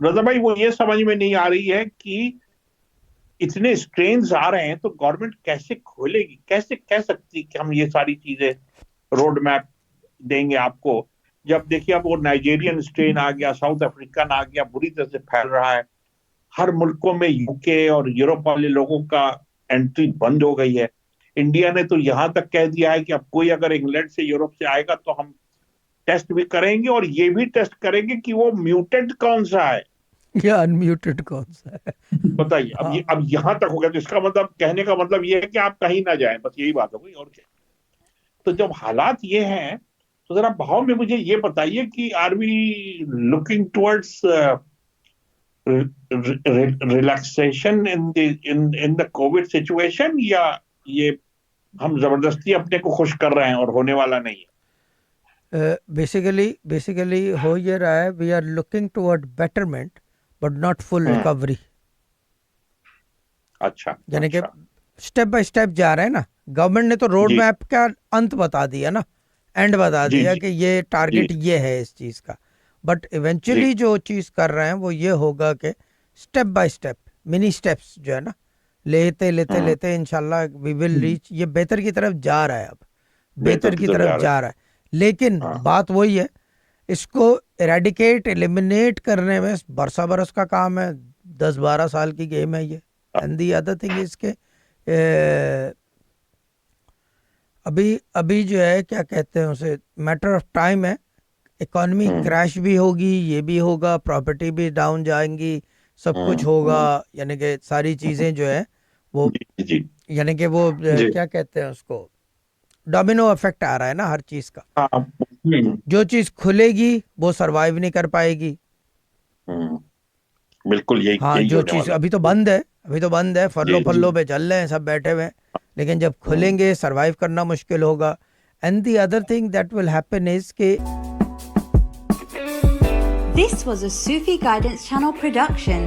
रजा भाई वो ये समझ में नहीं आ रही है कि इतने स्ट्रेन्स आ रहे हैं तो गवर्नमेंट कैसे खोलेगी, कैसे कह सकती कि हम ये सारी चीजें रोड मैप देंगे आपको, जब देखिए अब वो नाइजेरियन स्ट्रेन आ गया, साउथ अफ्रीकन आ गया, बुरी तरह से फैल रहा है हर मुल्कों में, यूके और यूरोप वाले लोगों का एंट्री बंद हो गई है। इंडिया ने तो यहां तक कह दिया है कि अब कोई अगर इंग्लैंड से यूरोप से आएगा तो हम टेस्ट भी करेंगे और ये भी टेस्ट करेंगे कि वो म्यूटेंट कौन सा है। ये अनम्यूटेड कौन सा है? बताइए, हाँ। अब यहां तक हो गया तो इसका मतलब, कहने का मतलब ये है कि आप कहीं ना जाएं, बस यही बात हो गई और क्या। तो जब हालात ये हैं तो जरा भाव में मुझे ये बताइए कि are we looking towards relaxation in the COVID situation, या ये हम जबरदस्ती अपने को खुश कर रहे हैं और होने वाला नहीं है। बेसिकली हो ये रहा है, we are looking toward betterment but not full hmm. Recovery. अच्छा यानी कि अच्छा। स्टेप बाय स्टेप जा रहे हैं ना। गवर्नमेंट ने तो रोड जी मैप का अंत बता दिया ना, एंड बता जी दिया जी कि ये जी। टारगेट ये है इस चीज़ का। But ji. इवेंचुअली जो चीज़ कर रहे हैं वो ये होगा कि step by step, mini steps जो है ना, लेते लेते हम्म। लेते इंशाल्लाह वी विल रीच। ये बेहतर की तरफ जा रहा है अब, बेहतर बेहतर की की तरफ तरफ जा रहे जा रहा है। लेकिन हैं। हाँ। बात वही है, इसको एरेडिकेट एलिमिनेट करने में बरसा बरस का काम है, 10-12 साल की गेम है ये। And the other thing is के अभी अभी जो है क्या कहते हैं उसे, मैटर ऑफ टाइम है। इकोनॉमी हम्म। क्रैश भी होगी, ये भी होगा, प्रॉपर्टी भी डाउन जाएंगी, सब कुछ होगा। हम्म। यानी कि सारी चीज़ें जो है वो, जी जी यानी कि वो जी। क्या कहते हैं उसको, डोमिनो इफेक्ट आ रहा है ना हर चीज़ का। हाँ। जो चीज़ खुलेगी वो सरवाइव नहीं कर पाएगी। हम्म, बिल्कुल यही हाँ, यही जो होने चीज़ वाला अभी तो है। बंद है, अभी तो बंद है, फल्लो जी जी। फल्लो पे चल रहे हैं, सब बैठे हुए हैं। लेकिन जब हम्म। खुलेंगे सरवाइव करना मुश्किल होगा। And the other thing that will happen is के This was a Sufi Guidance Channel production.